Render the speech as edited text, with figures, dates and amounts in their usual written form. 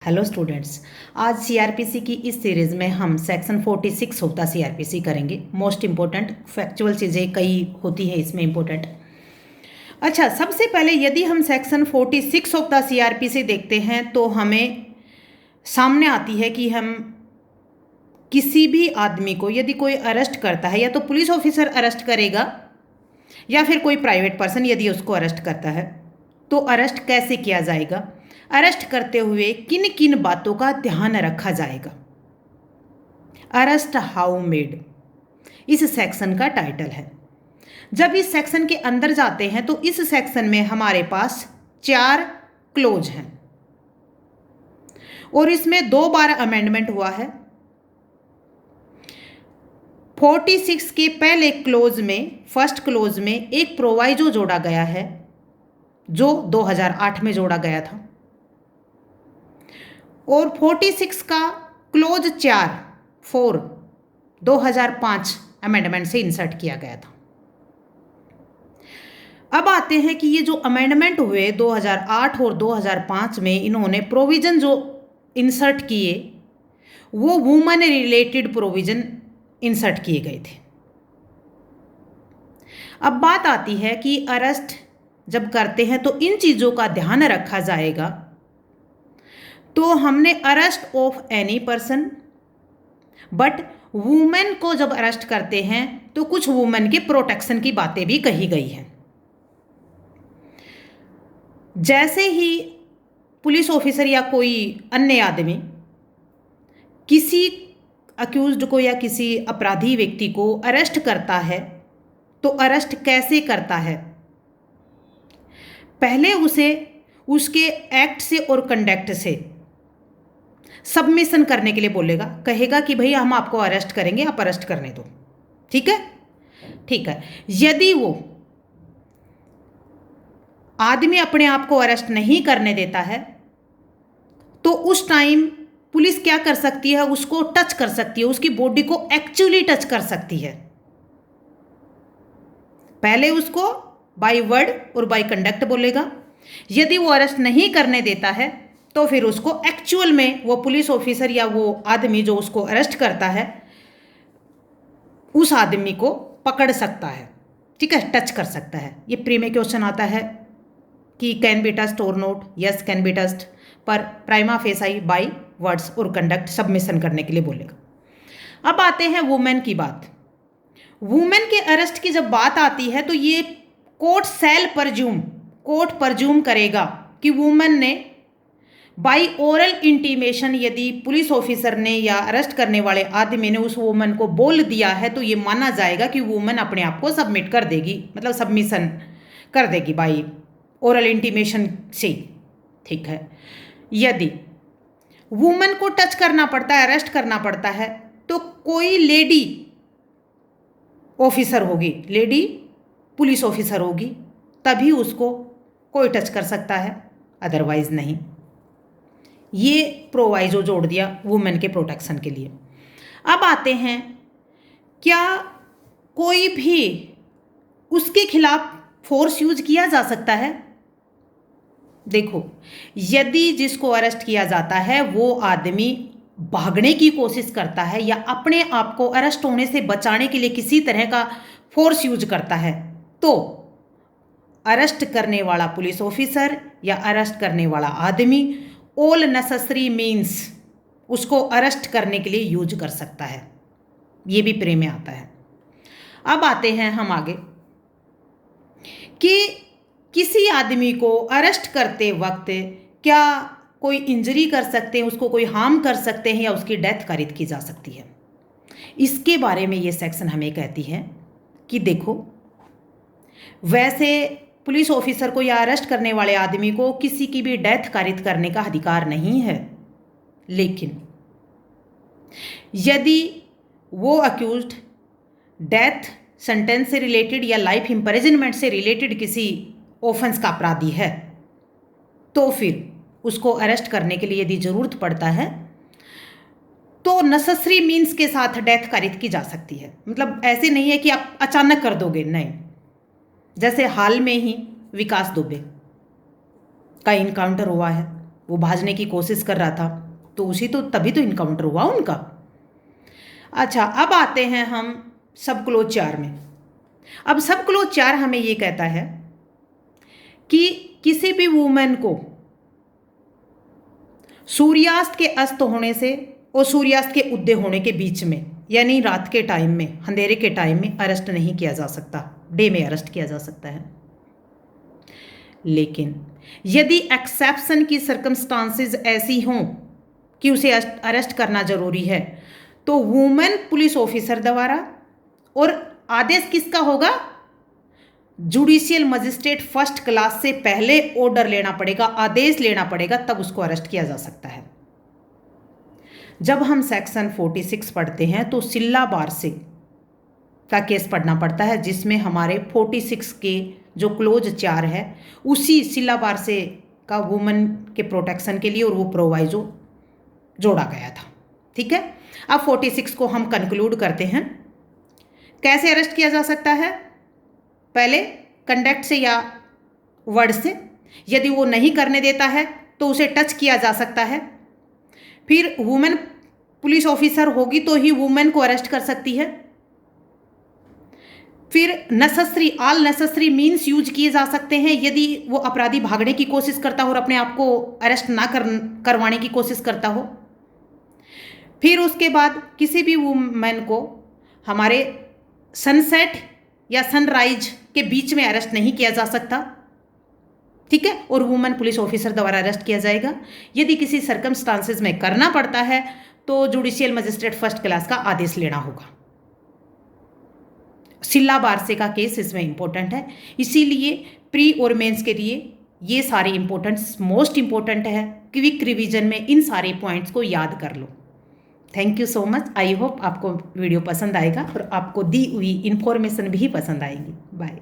Hello students, आज CrPC की इस सीरीज़ में हम सेक्शन 46 होता सीआरपीसी करेंगे। मोस्ट इम्पोर्टेंट फैक्चुअल चीज़ें कई होती हैं इसमें इम्पोर्टेंट। अच्छा, सबसे पहले यदि हम सेक्शन 46 ऑफ द सीआरपीसी देखते हैं तो हमें सामने आती है कि हम किसी भी आदमी को यदि कोई अरेस्ट करता है, या तो पुलिस ऑफिसर अरेस्ट करेगा या फिर कोई प्राइवेट पर्सन यदि उसको अरेस्ट करता है, तो अरेस्ट कैसे किया जाएगा, अरेस्ट करते हुए किन किन बातों का ध्यान रखा जाएगा। अरेस्ट हाउ मेड इस सेक्शन का टाइटल है। जब इस सेक्शन के अंदर जाते हैं तो इस सेक्शन में हमारे पास 4 क्लोज हैं और इसमें 2 बार अमेंडमेंट हुआ है। 46 के पहले क्लोज में, फर्स्ट क्लोज में एक प्रोवाइजो जोड़ा गया है जो 2008 में जोड़ा गया था, और 46 का क्लोज 4 2005 अमेंडमेंट से इंसर्ट किया गया था। अब आते हैं कि ये जो अमेंडमेंट हुए 2008 और 2005 में, इन्होंने प्रोविजन जो इंसर्ट किए वो वुमेन रिलेटेड प्रोविजन इंसर्ट किए गए थे। अब बात आती है कि अरेस्ट जब करते हैं तो इन चीज़ों का ध्यान रखा जाएगा। तो हमने arrest of any person, but women को जब अरेस्ट करते हैं तो कुछ वुमेन के प्रोटेक्शन की बातें भी कही गई हैं। जैसे ही पुलिस ऑफिसर या कोई अन्य आदमी किसी अक्यूज्ड को या किसी अपराधी व्यक्ति को अरेस्ट करता है तो अरेस्ट कैसे करता है, पहले उसे उसके एक्ट से और कंडक्ट से सबमिशन करने के लिए बोलेगा, कहेगा कि भैया हम आपको अरेस्ट करेंगे, आप अरेस्ट करने दो। ठीक है, ठीक है। यदि वो आदमी अपने आप को अरेस्ट नहीं करने देता है तो उस टाइम पुलिस क्या कर सकती है, उसको टच कर सकती है, उसकी बॉडी को एक्चुअली टच कर सकती है। पहले उसको बाय वर्ड और बाय कंडक्ट बोलेगा। यदि वो अरेस्ट नहीं करने देता है तो फिर उसको एक्चुअल में वो पुलिस ऑफिसर या वो आदमी जो उसको अरेस्ट करता है उस आदमी को पकड़ सकता है। ठीक है, टच कर सकता है। ये प्री में क्वेश्चन आता है कि कैन बी टच्ड और not, yes can be touched, पर प्राइमा फेसाई बाय वर्ड्स और कंडक्ट सबमिशन करने के लिए बोलेगा। अब आते हैं वुमेन की बात। वुमेन के अरेस्ट की जब बात आती है तो ये कोर्ट परज्यूम करेगा कि वुमेन ने बाय ओरल इंटीमेशन, यदि पुलिस ऑफिसर ने या अरेस्ट करने वाले आदमी ने उस वुमेन को बोल दिया है तो ये माना जाएगा कि वुमेन अपने आप को सबमिट कर देगी, मतलब सबमिशन कर देगी बाय ओरल इंटीमेशन से। ठीक है, यदि वुमेन को टच करना पड़ता है, अरेस्ट करना पड़ता है, तो कोई लेडी ऑफिसर होगी, लेडी पुलिस ऑफिसर होगी, तभी उसको कोई टच कर सकता है, अदरवाइज नहीं। ये प्रोवाइजो जोड़ दिया वुमेन के प्रोटेक्शन के लिए। अब आते हैं, क्या कोई भी उसके खिलाफ फोर्स यूज किया जा सकता है? देखो, यदि जिसको अरेस्ट किया जाता है वो आदमी भागने की कोशिश करता है या अपने आप को अरेस्ट होने से बचाने के लिए किसी तरह का फोर्स यूज करता है, तो अरेस्ट करने वाला पुलिस ऑफिसर या अरेस्ट करने वाला आदमी ऑल नेसेसरी मीन्स उसको अरेस्ट करने के लिए यूज कर सकता है। ये भी प्रे में आता है। अब आते हैं हम आगे कि किसी आदमी को अरेस्ट करते वक्त क्या कोई इंजरी कर सकते हैं, उसको कोई हार्म कर सकते हैं या उसकी डेथ कारित की जा सकती है। इसके बारे में ये सेक्शन हमें कहती है कि देखो, वैसे पुलिस ऑफिसर को या अरेस्ट करने वाले आदमी को किसी की भी डेथ कारित करने का अधिकार नहीं है, लेकिन यदि वो अक्यूज्ड डेथ सेंटेंस से रिलेटेड या लाइफ इम्प्रिजनमेंट से रिलेटेड किसी ऑफेंस का अपराधी है तो फिर उसको अरेस्ट करने के लिए यदि जरूरत पड़ता है तो नेसेसरी मीन्स के साथ डेथ कारित की जा सकती है। मतलब ऐसे नहीं है कि आप अचानक कर दोगे, नहीं। जैसे हाल में ही विकास दुबे का इनकाउंटर हुआ है, वो भागने की कोशिश कर रहा था, तो उसी तो तभी तो इनकाउंटर हुआ उनका। अच्छा, अब आते हैं हम सब क्लोज 4 में। अब सब क्लोज 4 हमें ये कहता है कि किसी भी वुमेन को सूर्यास्त के अस्त होने से और सूर्यास्त के उदय होने के बीच में, यानी रात के टाइम में, अंधेरे के टाइम में अरेस्ट नहीं किया जा सकता, डे में अरेस्ट किया जा सकता है। लेकिन यदि एक्सेप्शन की सर्कमस्टांसेस ऐसी हों कि उसे अरेस्ट करना जरूरी है, तो वुमेन पुलिस ऑफिसर द्वारा, और आदेश किसका होगा? जुडिशियल मजिस्ट्रेट फर्स्ट क्लास से पहले ऑर्डर लेना पड़ेगा, आदेश लेना पड़ेगा, तब उसको अरेस्ट किया जा सकता है। जब हम सेक्शन 46 पढ़ते हैं तो सिल्ला बारसे का केस पढ़ना पड़ता है, जिसमें हमारे 46 के जो क्लोज 4 है उसी सिल्ला बारसे का वुमेन के प्रोटेक्शन के लिए और वो प्रोवाइजो जोड़ा गया था। ठीक है, अब 46 को हम कंक्लूड करते हैं। कैसे अरेस्ट किया जा सकता है? पहले कंडक्ट से या वर्ड से, यदि वो नहीं करने देता है तो उसे टच किया जा सकता है। फिर वुमेन पुलिस ऑफिसर होगी तो ही वुमेन को अरेस्ट कर सकती है। फिर necessary, all necessary means use किए जा सकते हैं यदि वो अपराधी भागने की कोशिश करता हो और अपने आप को अरेस्ट ना करवाने की कोशिश करता हो। फिर उसके बाद किसी भी वुमेन को हमारे सनसेट या सनराइज के बीच में अरेस्ट नहीं किया जा सकता। ठीक है, और वुमेन पुलिस ऑफिसर द्वारा अरेस्ट किया जाएगा। यदि किसी सर्कमस्टांसेस में करना पड़ता है तो जुडिशियल मजिस्ट्रेट फर्स्ट क्लास का आदेश लेना होगा। सिल्ला बारसे का केस इसमें इंपॉर्टेंट है, इसीलिए प्री और मेंस के लिए ये सारे मोस्ट इंपॉर्टेंट है। क्विक रिवीजन में इन सारे पॉइंट्स को याद कर लो। Thank you so much. I hope आपको वीडियो पसंद आएगा और आपको दी हुई इंफॉर्मेशन भी पसंद आएगी। बाय।